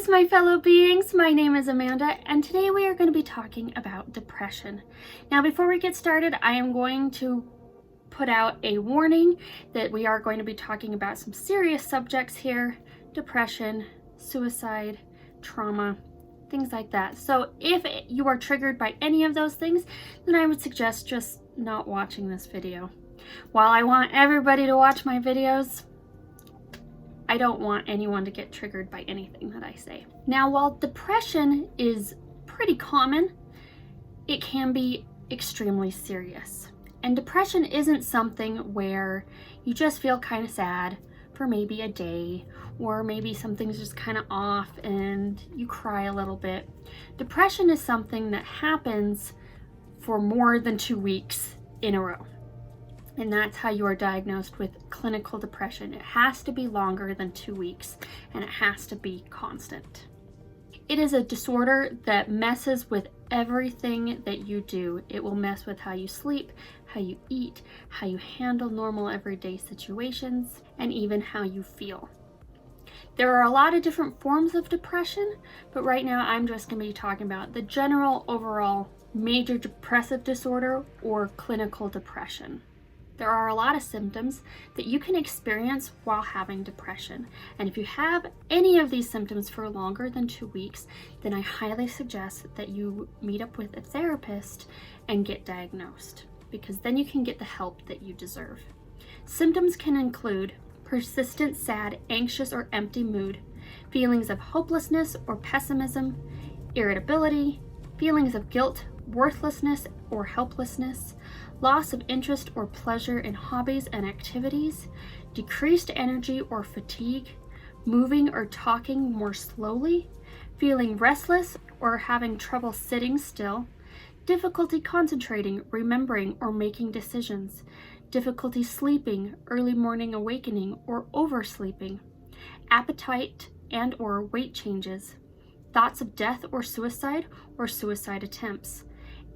Greetings, my fellow beings. My name is Amanda, and today we are going to be talking about depression. Now, before we get started, I am going to put out a warning that we are going to be talking about some serious subjects here: depression, suicide, trauma, things like that. So if you are triggered by any of those things, then I would suggest just not watching this video. While I want everybody to watch my videos, I don't want anyone to get triggered by anything that I say. Now, while depression is pretty common, it can be extremely serious. And depression isn't something where you just feel kind of sad for maybe a day, or maybe something's just kind of off and you cry a little bit. Depression is something that happens for more than 2 weeks in a row. And that's how you are diagnosed with clinical depression. It has to be longer than 2 weeks, and it has to be constant. It is a disorder that messes with everything that you do. It will mess with how you sleep, how you eat, how you handle normal everyday situations, and even how you feel. There are a lot of different forms of depression, but right now I'm just going to be talking about the general overall major depressive disorder or clinical depression. There are a lot of symptoms that you can experience while having depression. And if you have any of these symptoms for longer than 2 weeks, then I highly suggest that you meet up with a therapist and get diagnosed, because then you can get the help that you deserve. Symptoms can include persistent sad, anxious, or empty mood, feelings of hopelessness or pessimism, irritability, feelings of guilt, worthlessness, or helplessness, loss of interest or pleasure in hobbies and activities, decreased energy or fatigue, moving or talking more slowly, feeling restless or having trouble sitting still, difficulty concentrating, remembering, or making decisions, difficulty sleeping, early morning awakening or oversleeping, appetite and or weight changes, thoughts of death or suicide attempts,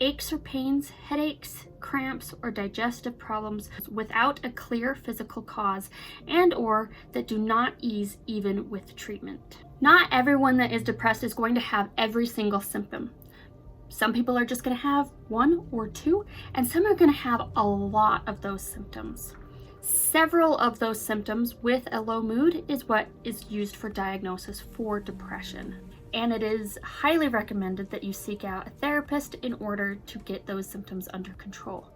aches or pains, headaches, cramps, or digestive problems without a clear physical cause and or that do not ease even with treatment. Not everyone that is depressed is going to have every single symptom. Some people are just going to have 1 or 2, and some are going to have a lot of those symptoms. Several of those symptoms with a low mood is what is used for diagnosis for depression. And it is highly recommended that you seek out a therapist in order to get those symptoms under control.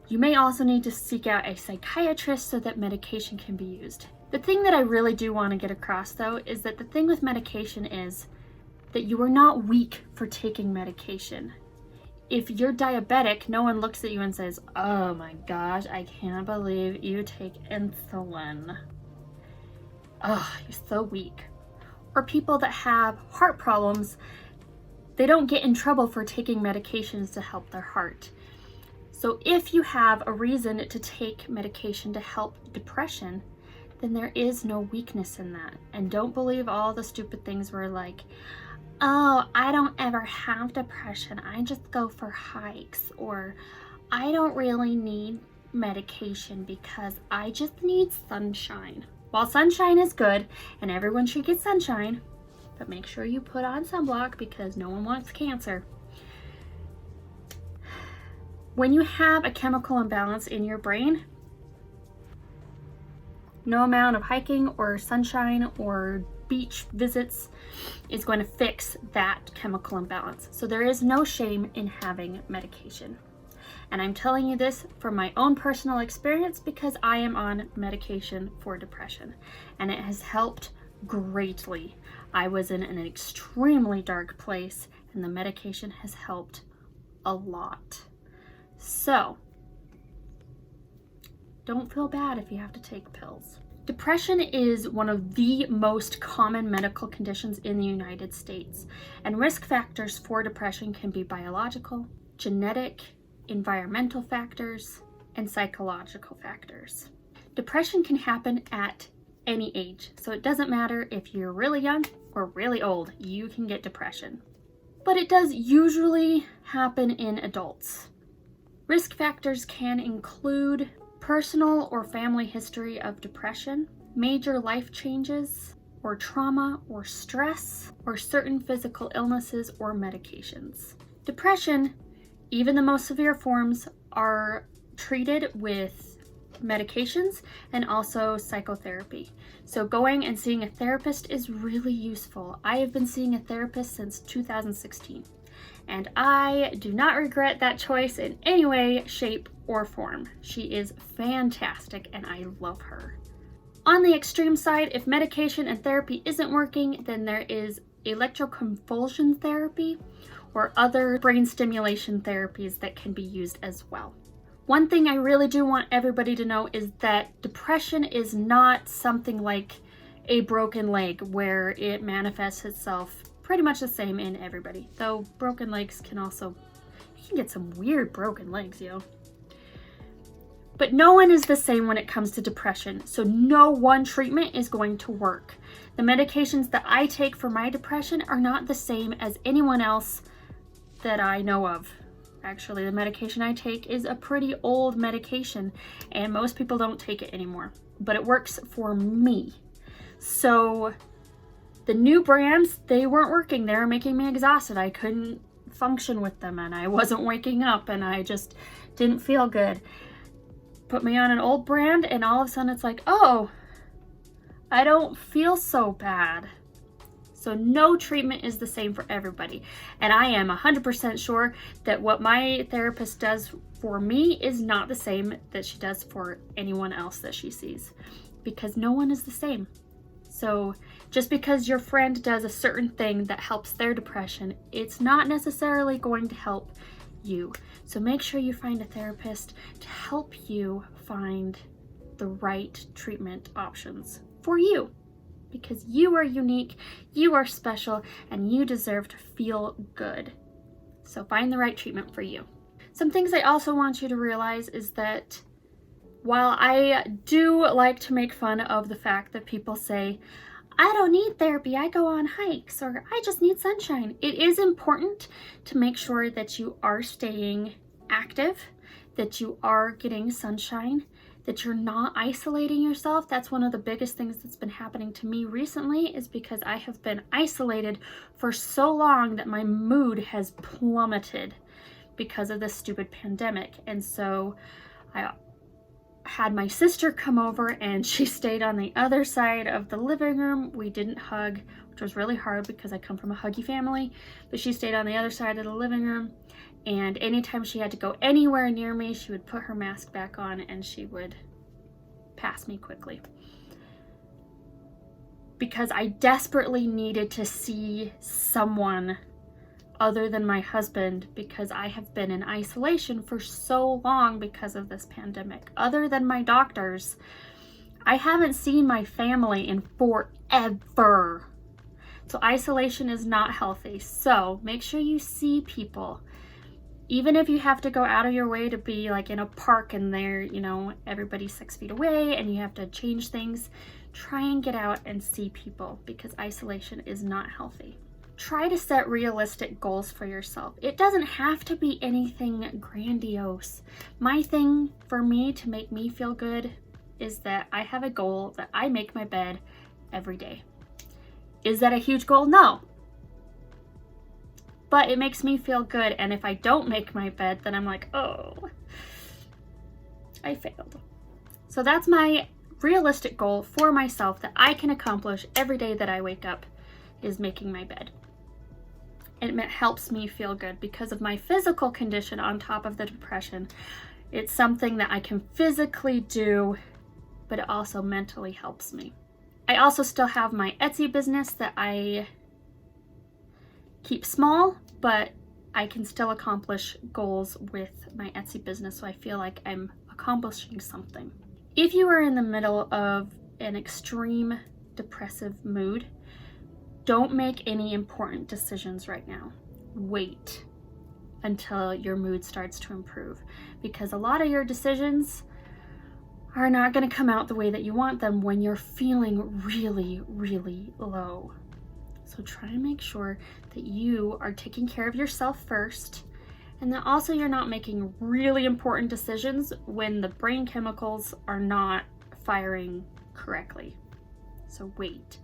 You may also need to seek out a psychiatrist so that medication can be used. The thing that I really do want to get across, though, is that the thing with medication is that you are not weak for taking medication. If you're diabetic, no one looks at you and says, "Oh my gosh, I can't believe you take insulin. Oh, you're so weak." Or people that have heart problems, they don't get in trouble for taking medications to help their heart. So if you have a reason to take medication to help depression, then there is no weakness in that. And don't believe all the stupid things where like, "Oh, I don't ever have depression, I just go for hikes," or "I don't really need medication because I just need sunshine." While sunshine is good, and everyone should get sunshine, but make sure you put on sunblock because no one wants cancer. When you have a chemical imbalance in your brain, no amount of hiking or sunshine or beach visits is going to fix that chemical imbalance. So there is no shame in having medication. And I'm telling you this from my own personal experience because I am on medication for depression, and it has helped greatly. I was in an extremely dark place, and the medication has helped a lot. So don't feel bad if you have to take pills. Depression is one of the most common medical conditions in the United States, and risk factors for depression can be biological, genetic, environmental factors, and psychological factors. Depression can happen at any age, so it doesn't matter if you're really young or really old, you can get depression. But it does usually happen in adults. Risk factors can include personal or family history of depression, major life changes, or trauma or stress or certain physical illnesses or medications. Depression, even the most severe forms, are treated with medications and also psychotherapy. So going and seeing a therapist is really useful. I have been seeing a therapist since 2016, and I do not regret that choice in any way, shape, or form. She is fantastic and I love her. On the extreme side, if medication and therapy isn't working, then there is electroconvulsion therapy or other brain stimulation therapies that can be used as well. One thing I really do want everybody to know is that depression is not something like a broken leg where it manifests itself pretty much the same in everybody. Though broken legs can also, you can get some weird broken legs, But no one is the same when it comes to depression, so no one treatment is going to work. The medications that I take for my depression are not the same as anyone else that I know of. Actually, the medication I take is a pretty old medication, and most people don't take it anymore, but it works for me. So the new brands, they weren't working. They were making me exhausted. I couldn't function with them, and I wasn't waking up, and I just didn't feel good. Put me on an old brand, and all of a sudden it's like, oh, I don't feel so bad. So no treatment is the same for everybody. And I am 100% sure that what my therapist does for me is not the same that she does for anyone else that she sees, because no one is the same. So just because your friend does a certain thing that helps their depression, it's not necessarily going to help you. So make sure you find a therapist to help you find the right treatment options for you, because you are unique, you are special, and you deserve to feel good. So find the right treatment for you. Some things I also want you to realize is that while I do like to make fun of the fact that people say, I don't need therapy, I go on hikes, or I just need sunshine, it is important to make sure that you are staying active, that you are getting sunshine, that you're not isolating yourself. That's one of the biggest things that's been happening to me recently, is because I have been isolated for so long that my mood has plummeted because of this stupid pandemic. And so I had my sister come over, and she stayed on the other side of the living room. We didn't hug, which was really hard because I come from a huggy family, but she stayed on the other side of the living room. And anytime she had to go anywhere near me, she would put her mask back on and she would pass me quickly. Because I desperately needed to see someone other than my husband, because I have been in isolation for so long because of this pandemic. Other than my doctors, I haven't seen my family in forever. So isolation is not healthy. So make sure you see people. Even if you have to go out of your way to be like in a park and there, everybody's 6 feet away and you have to change things, try and get out and see people, because isolation is not healthy. Try to set realistic goals for yourself. It doesn't have to be anything grandiose. My thing for me to make me feel good is that I have a goal that I make my bed every day. Is that a huge goal? No. But it makes me feel good, and if I don't make my bed, then I'm like, oh, I failed. So that's my realistic goal for myself that I can accomplish every day that I wake up, is making my bed. And it helps me feel good because of my physical condition on top of the depression. It's something that I can physically do, but it also mentally helps me. I also still have my Etsy business that I keep small, but I can still accomplish goals with my Etsy business, so I feel like I'm accomplishing something. If you are in the middle of an extreme depressive mood, don't make any important decisions right now. Wait until your mood starts to improve, because a lot of your decisions are not going to come out the way that you want them when you're feeling really, really low. So try and make sure that you are taking care of yourself first, and that also you're not making really important decisions when the brain chemicals are not firing correctly. So wait.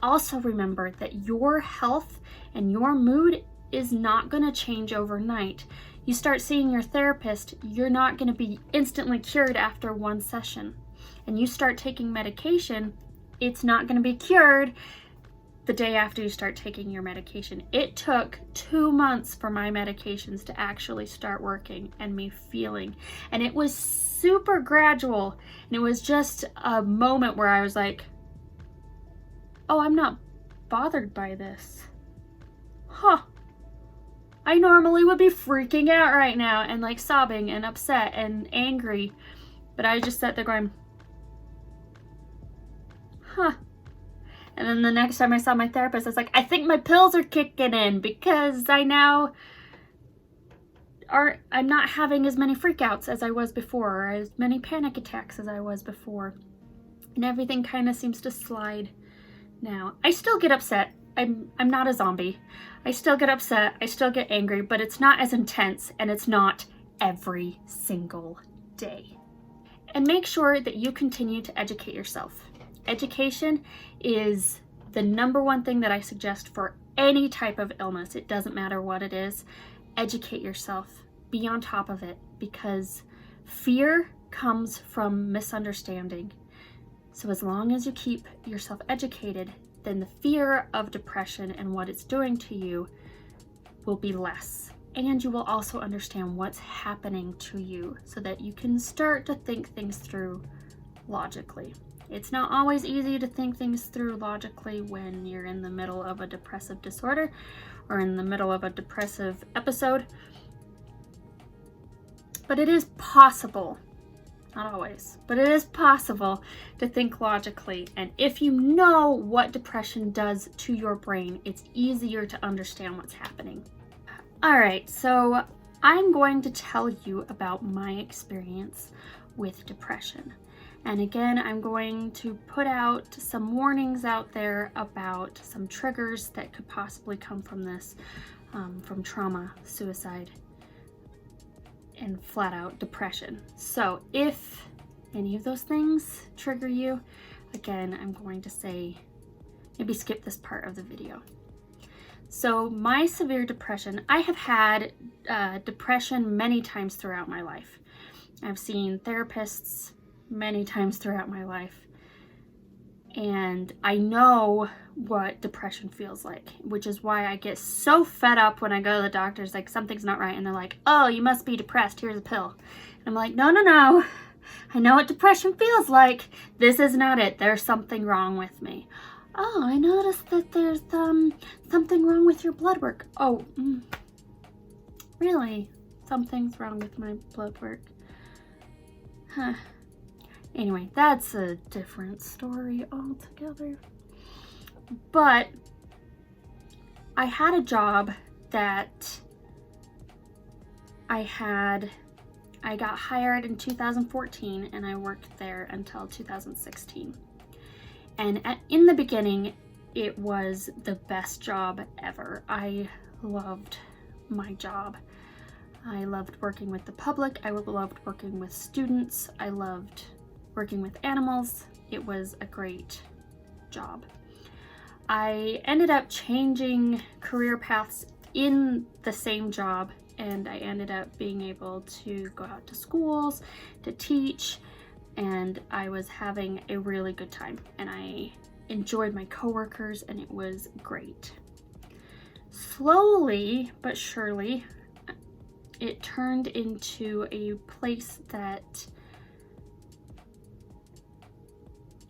also remember that your health and your mood is not going to change overnight. You start seeing your therapist, you're not going to be instantly cured after one session. And you start taking medication, it's not going to be cured the day after you start taking your medication. It took 2 months for my medications to actually start working and me feeling. And it was super gradual. And it was just a moment where I was like, oh, I'm not bothered by this. Huh. I normally would be freaking out right now and like sobbing and upset and angry. But I just sat there going, huh. And then the next time I saw my therapist, I was like, I think my pills are kicking in because I'm not having as many freakouts as I was before, or as many panic attacks as I was before. And everything kind of seems to slide now. I still get upset. I'm not a zombie. I still get upset. I still get angry, but it's not as intense, and it's not every single day. And make sure that you continue to educate yourself. Education is the number one thing that I suggest for any type of illness. It doesn't matter what it is. Educate yourself. Be on top of it, because fear comes from misunderstanding. So as long as you keep yourself educated, then the fear of depression and what it's doing to you will be less. And you will also understand what's happening to you so that you can start to think things through logically. It's not always easy to think things through logically when you're in the middle of a depressive disorder or in the middle of a depressive episode. But it is possible, not always, but it is possible to think logically. And if you know what depression does to your brain, it's easier to understand what's happening. All right, so I'm going to tell you about my experience with depression. And again, I'm going to put out some warnings out there about some triggers that could possibly come from this, from trauma, suicide, and flat out depression. So if any of those things trigger you, again, I'm going to say, maybe skip this part of the video. So my severe depression, I have had depression many times throughout my life. I've seen therapists many times throughout my life. And I know what depression feels like, which is why I get so fed up when I go to the doctors, like something's not right. And they're like, oh, you must be depressed. Here's a pill. And I'm like, no. I know what depression feels like. This is not it. There's something wrong with me. Oh, I noticed that there's something wrong with your blood work. Oh, really? Something's wrong with my blood work. Huh. Anyway, that's a different story altogether. But I had a job that I got hired in 2014 and I worked there until 2016. And in the beginning, it was the best job ever. I loved my job. I loved working with the public. I loved working with students. I loved working with animals. It was a great job. I ended up changing career paths in the same job, and I ended up being able to go out to schools to teach, and I was having a really good time, and I enjoyed my coworkers, and it was great. Slowly but surely, it turned into a place that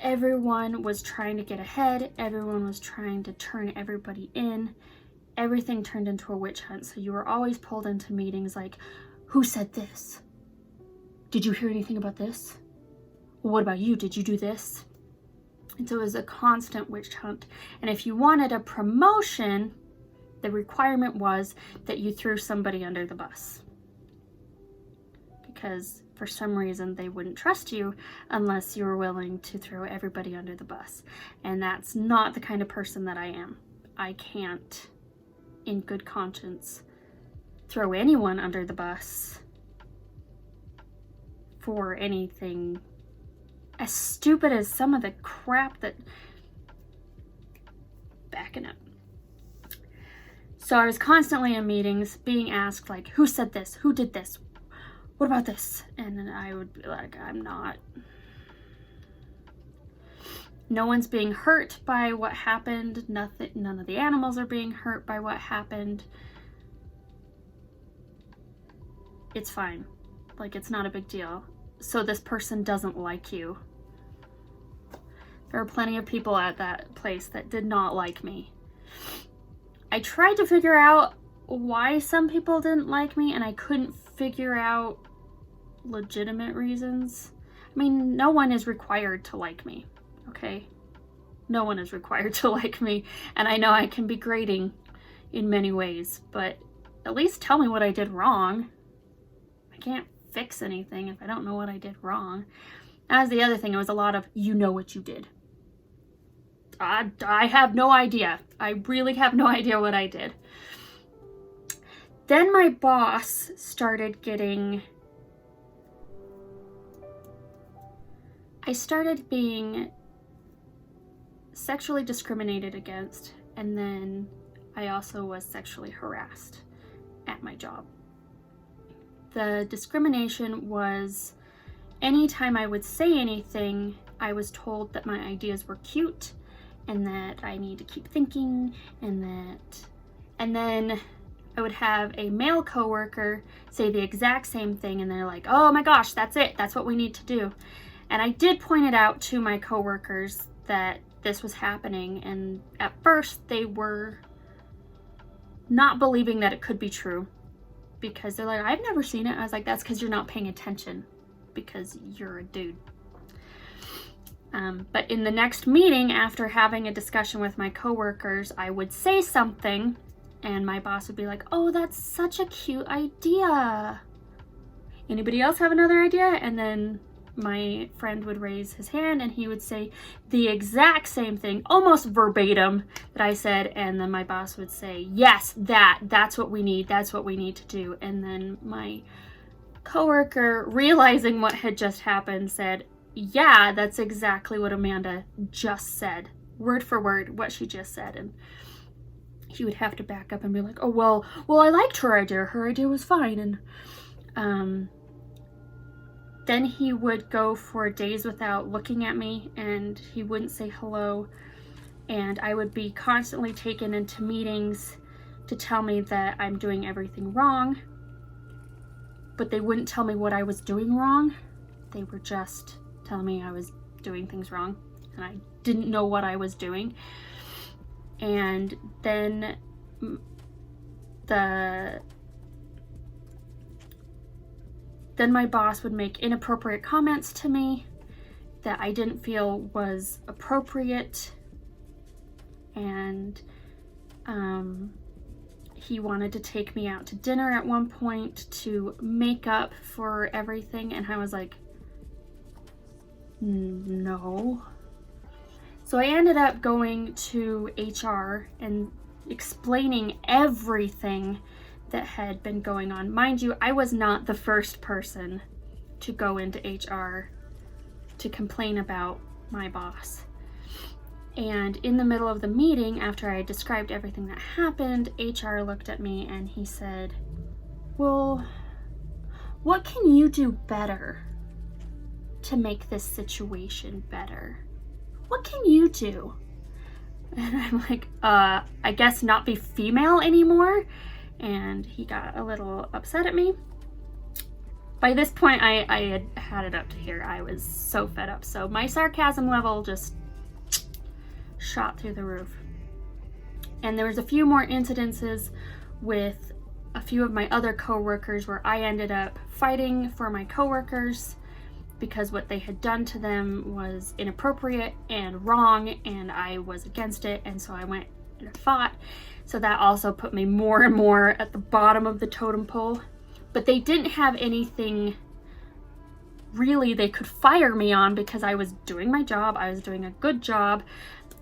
everyone was trying to get ahead. Everyone was trying to turn everybody in. Everything turned into a witch hunt. So you were always pulled into meetings like, who said this? Did you hear anything about this? Well, what about you? Did you do this? And so it was a constant witch hunt. And if you wanted a promotion, the requirement was that you threw somebody under the bus. Because for some reason they wouldn't trust you unless you were willing to throw everybody under the bus. And that's not the kind of person that I am. I can't, in good conscience, throw anyone under the bus for anything as stupid as some of the crap that backing up. So I was constantly in meetings being asked, like, who said this? Who did this? What about this? And then I would be like, I'm not. No one's being hurt by what happened. None of the animals are being hurt by what happened. It's fine. Like, it's not a big deal. So this person doesn't like you. There are plenty of people at that place that did not like me. I tried to figure out why some people didn't like me, and I couldn't figure out legitimate reasons. I mean, no one is required to like me, okay? No one is required to like me, and I know I can be grating in many ways, but at least tell me what I did wrong. I can't fix anything if I don't know what I did wrong. That was the other thing. It was a lot of, you know what you did. I have no idea. I really have no idea what I did. Then my boss started getting... I started being sexually discriminated against, and then I also was sexually harassed at my job. The discrimination was anytime I would say anything, I was told that my ideas were cute and that I need to keep thinking, and then I would have a male coworker say the exact same thing, and they're like, oh my gosh, that's it, that's what we need to do. And I did point it out to my coworkers that this was happening, and at first they were not believing that it could be true, because they're like, I've never seen it. I was like, that's because you're not paying attention, because you're a dude. But in the next meeting, after having a discussion with my coworkers, I would say something, and my boss would be like, oh, that's such a cute idea. Anybody else have another idea? And then my friend would raise his hand and he would say the exact same thing, almost verbatim, that I said, and then my boss would say, yes, that's what we need, that's what we need to do. And then my coworker, realizing what had just happened, said, yeah, that's exactly what Amanda just said, word for word what she just said. And he would have to back up and be like, oh, well, I liked her idea was fine. And then he would go for days without looking at me, and he wouldn't say hello, and I would be constantly taken into meetings to tell me that I'm doing everything wrong, but they wouldn't tell me what I was doing wrong. They were just telling me I was doing things wrong, and I didn't know what I was doing. And then my boss would make inappropriate comments to me that I didn't feel was appropriate, and he wanted to take me out to dinner at one point to make up for everything, and I was like, no. So I ended up going to HR and explaining everything that had been going on. Mind you, I was not the first person to go into HR to complain about my boss. And in the middle of the meeting, after I described everything that happened, HR looked at me and he said, well, what can you do better to make this situation better? What can you do? And I'm like, I guess not be female anymore. And he got a little upset at me. By this point, I had had it up to here. I was so fed up. So my sarcasm level just shot through the roof. And there was a few more incidences with a few of my other coworkers where I ended up fighting for my coworkers because what they had done to them was inappropriate and wrong, and I was against it, and so I went and fought. So that also put me more and more at the bottom of the totem pole. But they didn't have anything really they could fire me on because I was doing my job. I was doing a good job.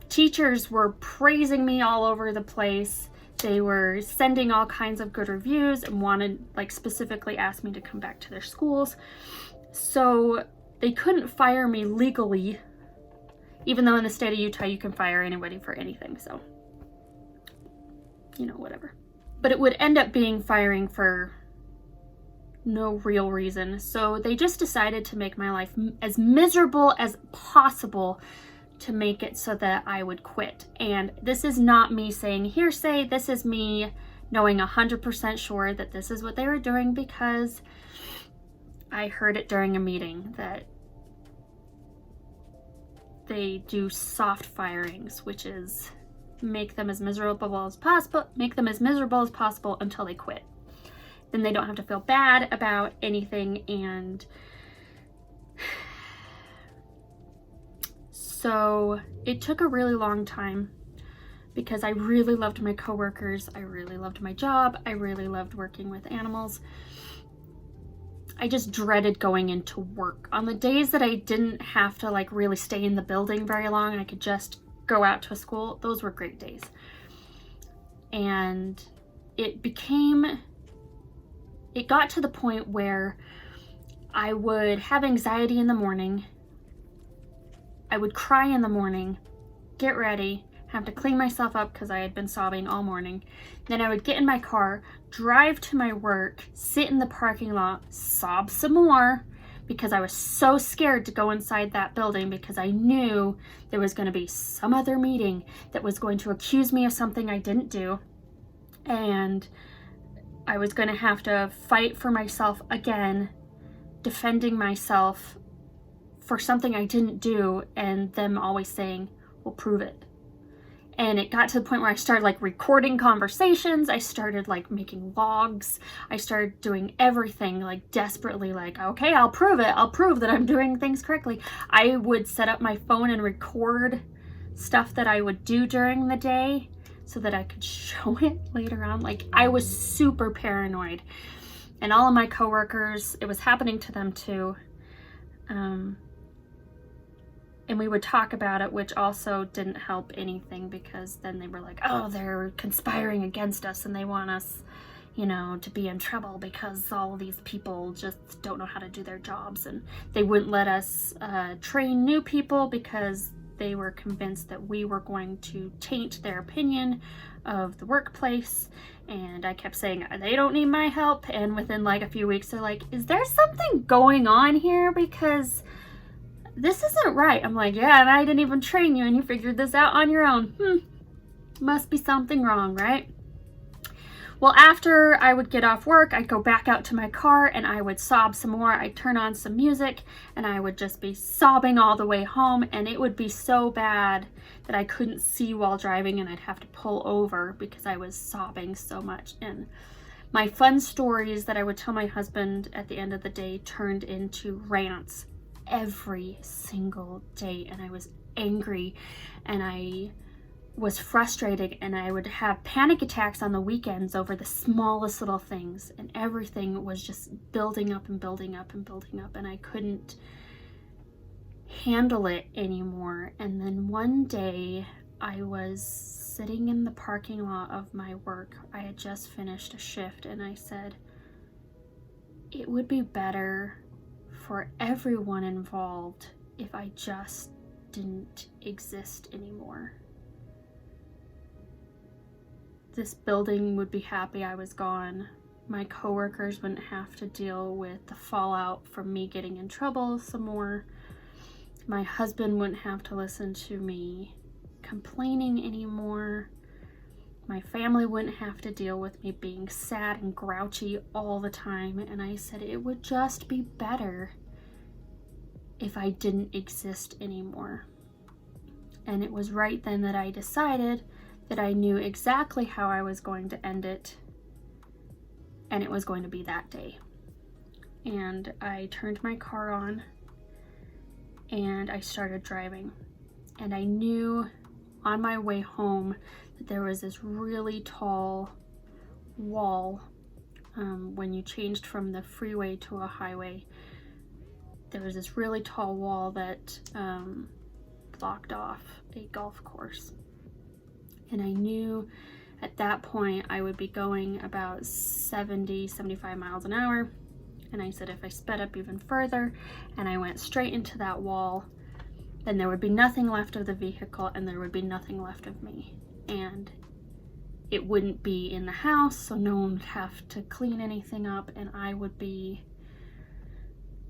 Teachers were praising me all over the place. They were sending all kinds of good reviews and wanted, like, specifically asked me to come back to their schools. So they couldn't fire me legally, even though in the state of Utah you can fire anybody for anything. So whatever. But it would end up being firing for no real reason. So they just decided to make my life as miserable as possible to make it so that I would quit. And this is not me saying hearsay. This is me knowing 100% sure that this is what they were doing, because I heard it during a meeting that they do soft firings, which is make them as miserable as possible until they quit. Then they don't have to feel bad about anything. And so it took a really long time, because I really loved my coworkers, I really loved my job, I really loved working with animals. I just dreaded going into work. On the days that I didn't have to really stay in the building very long and I could just go out to a school, those were great days. And it got to the point where I would have anxiety in the morning, I would cry in the morning, get ready, have to clean myself up because I had been sobbing all morning. Then I would get in my car, drive to my work, sit in the parking lot, sob some more, because I was so scared to go inside that building, because I knew there was going to be some other meeting that was going to accuse me of something I didn't do. And I was going to have to fight for myself again, defending myself for something I didn't do, and them always saying, well, prove it. And it got to the point where I started recording conversations. I started making logs. I started doing everything desperately, okay, I'll prove it. I'll prove that I'm doing things correctly. I would set up my phone and record stuff that I would do during the day so that I could show it later on. I was super paranoid. And all of my coworkers, it was happening to them too. And we would talk about it, which also didn't help anything, because then they were like, oh, they're conspiring against us and they want us, to be in trouble because all of these people just don't know how to do their jobs. And they wouldn't let us train new people because they were convinced that we were going to taint their opinion of the workplace. And I kept saying, they don't need my help. And within a few weeks, they're like, is there something going on here? Because this isn't right. I'm like, yeah, and I didn't even train you and you figured this out on your own. Must be something wrong, right? Well, after I would get off work, I'd go back out to my car and I would sob some more. I'd turn on some music and I would just be sobbing all the way home, and it would be so bad that I couldn't see while driving and I'd have to pull over because I was sobbing so much. And my fun stories that I would tell my husband at the end of the day turned into rants every single day, and I was angry and I was frustrated, and I would have panic attacks on the weekends over the smallest little things, and everything was just building up and building up and building up, and I couldn't handle it anymore. And then one day I was sitting in the parking lot of my work. I had just finished a shift, and I said, it would be better for everyone involved if I just didn't exist anymore. This building would be happy I was gone. My coworkers wouldn't have to deal with the fallout from me getting in trouble some more. My husband wouldn't have to listen to me complaining anymore. My family wouldn't have to deal with me being sad and grouchy all the time. And I said it would just be better if I didn't exist anymore. And it was right then that I decided that I knew exactly how I was going to end it. And it was going to be that day. And I turned my car on and I started driving. And I knew on my way home that there was this really tall wall. When you changed from the freeway to a highway, there was this really tall wall that blocked off a golf course. And I knew at that point I would be going about 75 miles an hour. And I said if I sped up even further and I went straight into that wall, then there would be nothing left of the vehicle and there would be nothing left of me. And it wouldn't be in the house, so no one would have to clean anything up, and I would be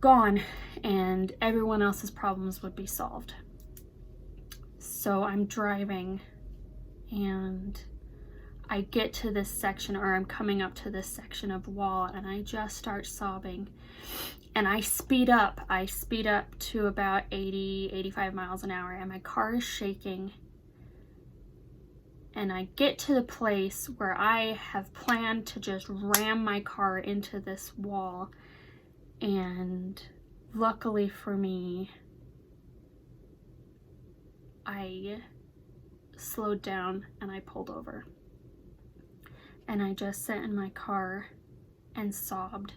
gone and everyone else's problems would be solved. So I'm driving and I get to this section, or I'm coming up to this section of wall, and I just start sobbing. And I speed up to about 80, 85 miles an hour, and my car is shaking. And I get to the place where I have planned to just ram my car into this wall. And luckily for me, I slowed down and I pulled over. And I just sat in my car and sobbed.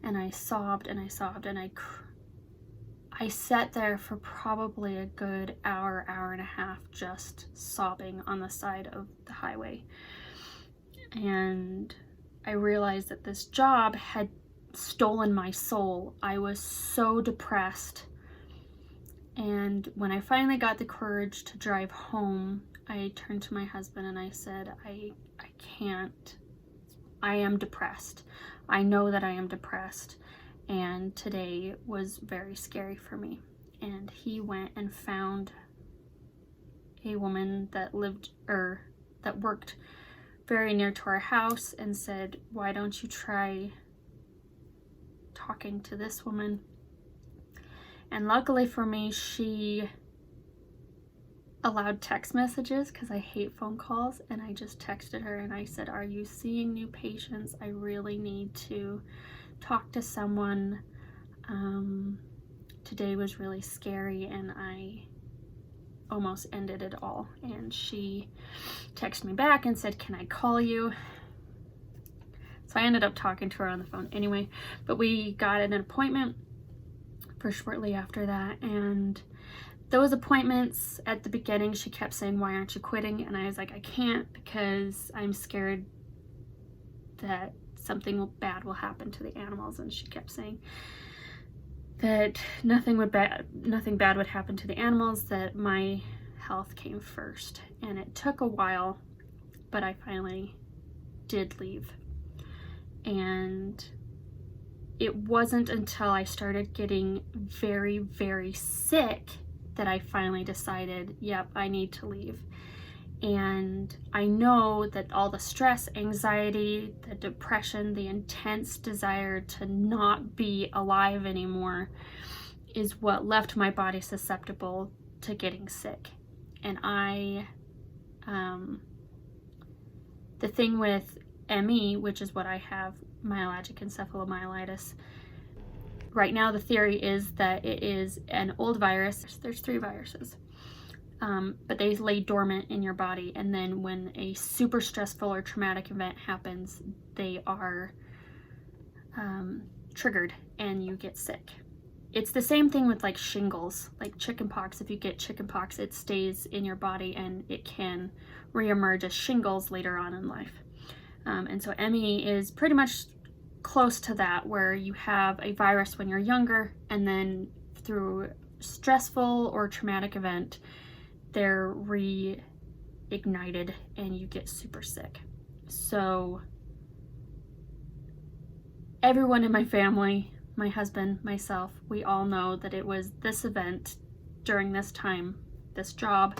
And I sobbed and I sobbed, and I sat there for probably a good hour, hour and a half, just sobbing on the side of the highway. And I realized that this job had stolen my soul. I was so depressed. And when I finally got the courage to drive home, I turned to my husband and I said, I can't. I am depressed. I know that I am depressed. And today was very scary for me. And he went and found a woman that worked very near to our house and said, why don't you try talking to this woman? And luckily for me, she allowed text messages because I hate phone calls, and I just texted her and I said, are you seeing new patients? I really need to talk to someone. Today was really scary and I almost ended it all. And she texted me back and said, can I call you? So I ended up talking to her on the phone anyway, but we got an appointment for shortly after that. And those appointments, at the beginning, she kept saying, why aren't you quitting? And I was like, I can't, because I'm scared that something bad will happen to the animals. And she kept saying that nothing bad would happen to the animals, that my health came first. And it took a while, but I finally did leave. And it wasn't until I started getting very, very sick that I finally decided, yep, I need to leave. And I know that all the stress, anxiety, the depression, the intense desire to not be alive anymore is what left my body susceptible to getting sick. And the thing with ME, which is what I have, myalgic encephalomyelitis, right now the theory is that it is an old virus. There's 3 viruses. But they lay dormant in your body, and then when a super stressful or traumatic event happens, they are triggered and you get sick. It's the same thing with like shingles, like chickenpox. If you get chickenpox, it stays in your body and it can reemerge as shingles later on in life. And so ME is pretty much close to that, where you have a virus when you're younger, and then through stressful or traumatic event, they're reignited and you get super sick. So everyone in my family, my husband, myself, we all know that it was this event during this time, this job,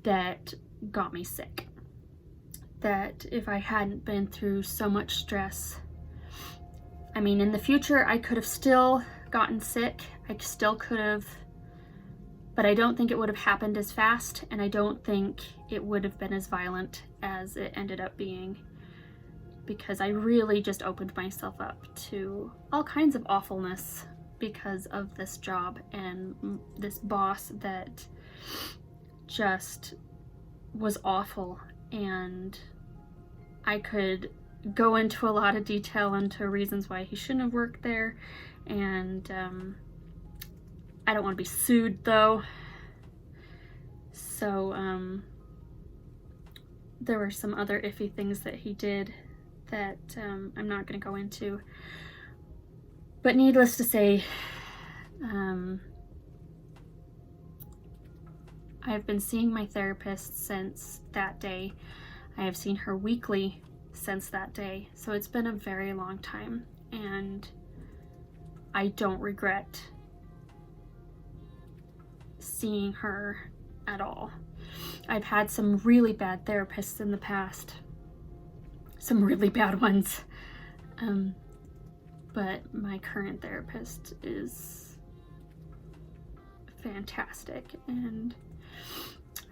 that got me sick. That if I hadn't been through so much stress, I mean, in the future, I could have still gotten sick. I still could have, but I don't think it would have happened as fast, and I don't think it would have been as violent as it ended up being, because I really just opened myself up to all kinds of awfulness because of this job and this boss that just was awful. And I could go into a lot of detail into reasons why he shouldn't have worked there, and I don't want to be sued though. So there were some other iffy things that he did that I'm not going to go into. But needless to say, I've been seeing my therapist since that day. I have seen her weekly since that day. So it's been a very long time, and I don't regret seeing her at all. I've had some really bad therapists in the past, some really bad ones, but my current therapist is fantastic, and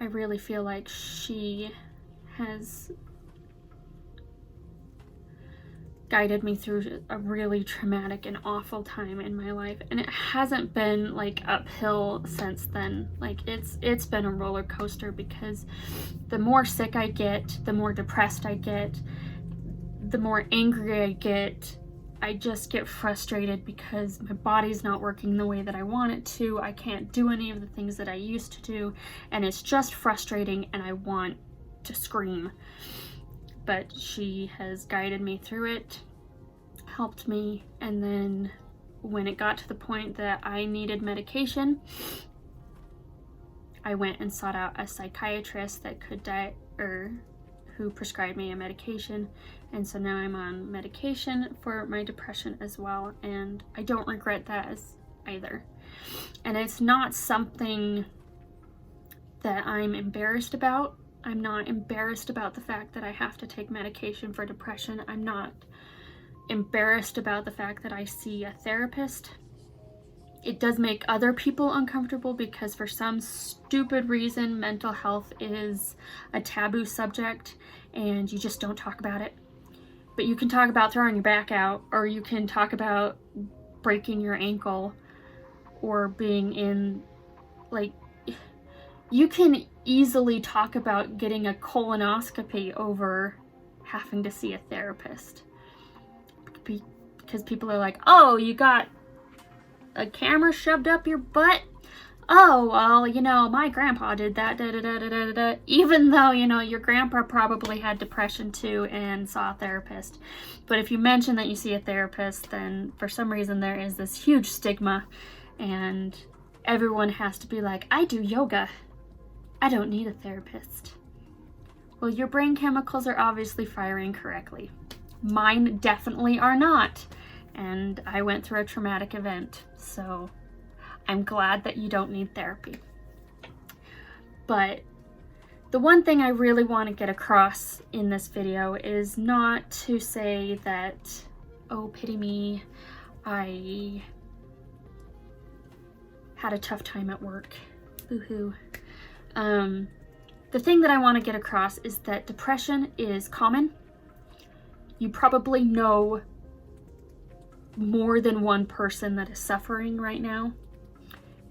I really feel like she has guided me through a really traumatic and awful time in my life, and it hasn't been like uphill since then. Like it's been a roller coaster, because the more sick I get, the more depressed I get, the more angry I get. I just get frustrated because my body's not working the way that I want it to. I can't do any of the things that I used to do, and it's just frustrating, and I want to scream. But she has guided me through it, helped me, and then when it got to the point that I needed medication, I went and sought out a psychiatrist that could who prescribed me a medication, and so now I'm on medication for my depression as well, and I don't regret that either. And it's not something that I'm embarrassed about. I'm not embarrassed about the fact that I have to take medication for depression. I'm not embarrassed about the fact that I see a therapist. It does make other people uncomfortable, because for some stupid reason, mental health is a taboo subject and you just don't talk about it. But you can talk about throwing your back out, or you can talk about breaking your ankle, or being in, like, you can easily talk about getting a colonoscopy over having to see a therapist. Because people are like, oh, you got a camera shoved up your butt? Oh, well, you know, my grandpa did that, da, da, da, da, da, da. Even though, you know, your grandpa probably had depression too and saw a therapist. But if you mention that you see a therapist, then for some reason there is this huge stigma, and everyone has to be like, I do yoga, I don't need a therapist. Well, your brain chemicals are obviously firing correctly. Mine definitely are not. And I went through a traumatic event, so I'm glad that you don't need therapy. But the one thing I really want to get across in this video is not to say that, oh, pity me, I had a tough time at work, boo-hoo. The thing that I want to get across is that depression is common. You probably know more than one person that is suffering right now,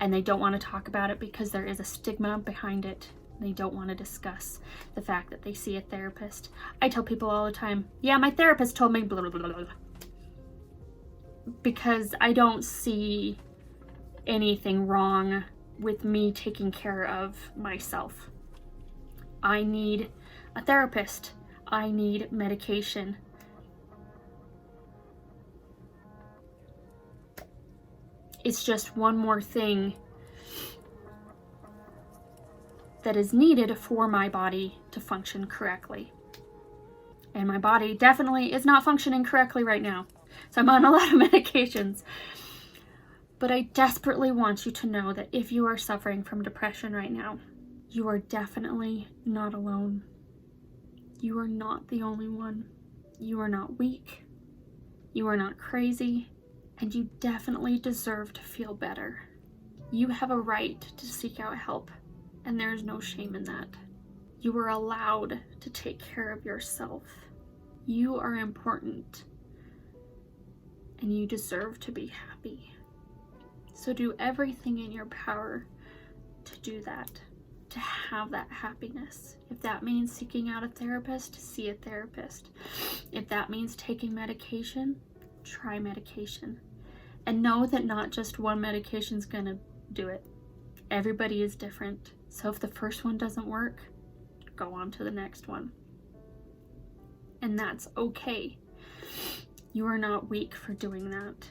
and they don't want to talk about it because there is a stigma behind it. They don't want to discuss the fact that they see a therapist. I tell people all the time, yeah, my therapist told me blah, blah, blah, blah, because I don't see anything wrong with me taking care of myself. I need a therapist. I need medication. It's just one more thing that is needed for my body to function correctly. And my body definitely is not functioning correctly right now. So I'm on a lot of medications. But I desperately want you to know that if you are suffering from depression right now, you are definitely not alone. You are not the only one. You are not weak. You are not crazy. And you definitely deserve to feel better. You have a right to seek out help, and there's no shame in that. You are allowed to take care of yourself. You are important, and you deserve to be happy. So do everything in your power to do that, to have that happiness. If that means seeking out a therapist, see a therapist. If that means taking medication, try medication. And know that not just one medication is going to do it. Everybody is different. So if the first one doesn't work, go on to the next one. And that's okay. You are not weak for doing that.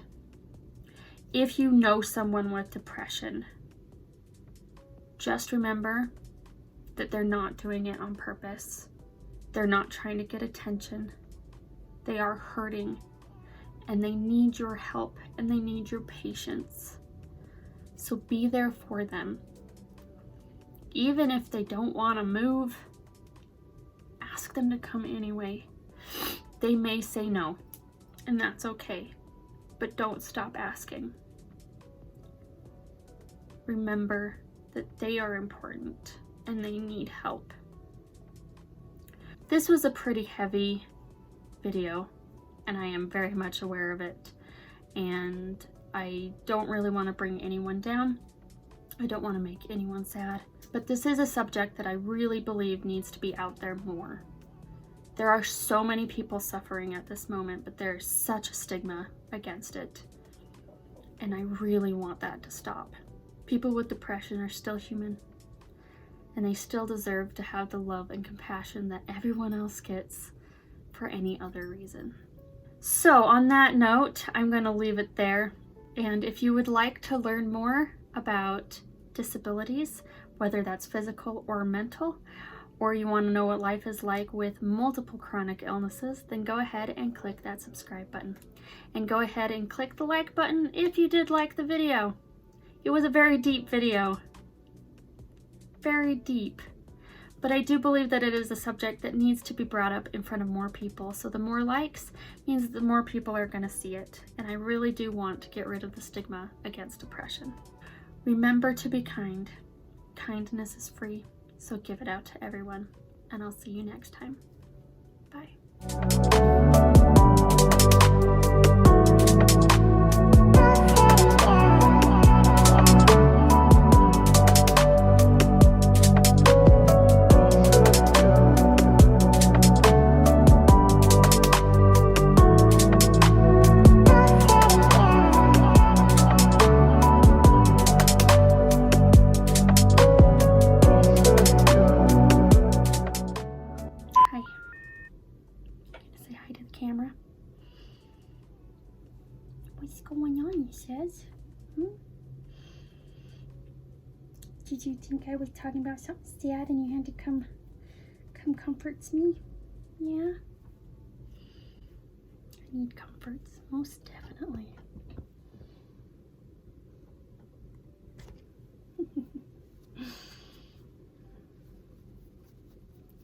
If you know someone with depression, just remember that they're not doing it on purpose. They're not trying to get attention. They are hurting, and they need your help, and they need your patience. So be there for them. Even if they don't want to move, ask them to come anyway. They may say no, and that's okay, but don't stop asking. Remember that they are important and they need help. This was a pretty heavy video, and I am very much aware of it, and I don't really want to bring anyone down. I don't want to make anyone sad, but this is a subject that I really believe needs to be out there more. There are so many people suffering at this moment, but there's such a stigma against it, and I really want that to stop. People with depression are still human, and they still deserve to have the love and compassion that everyone else gets for any other reason. So on that note, I'm going to leave it there. And if you would like to learn more about disabilities, whether that's physical or mental, or you want to know what life is like with multiple chronic illnesses, then go ahead and click that subscribe button. And go ahead and click the like button if you did like the video. It was a very deep video. Very deep. But I do believe that it is a subject that needs to be brought up in front of more people. So the more likes means the more people are going to see it. And I really do want to get rid of the stigma against depression. Remember to be kind. Kindness is free, so give it out to everyone. And I'll see you next time. Bye. Camera. What's going on, he says? Did you think I was talking about something sad and you had to come comforts me? Yeah? I need comforts, most definitely.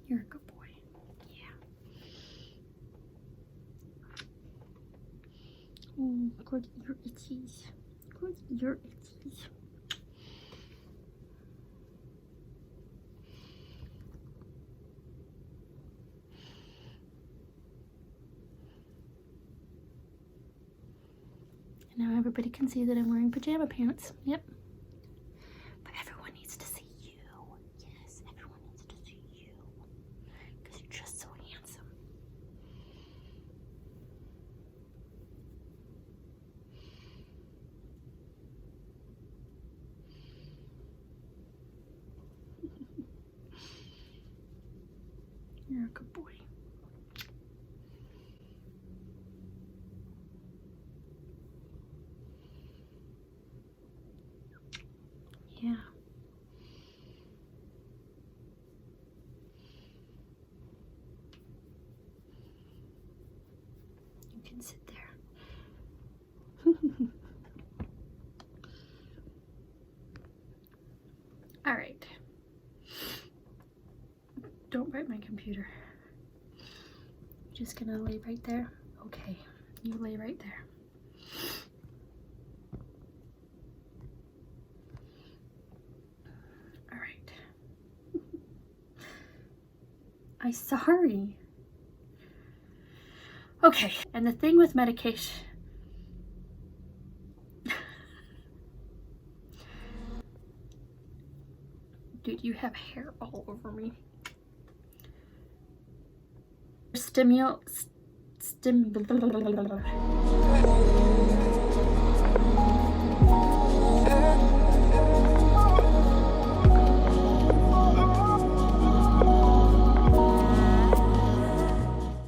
You're a good boy. Oh, good ear itchies. Good ear itchies. And now everybody can see that I'm wearing pajama pants. Yep. But everyone needs to see you. Yes, everyone needs to see you. Because you're just so handsome. You're a good boy. Yeah. You can sit there. All right. Don't bite my computer. You're just gonna lay right there? Okay, you lay right there. All right. I'm sorry. Okay, and the thing with medication. Dude, you have hair all over me. Stimulate.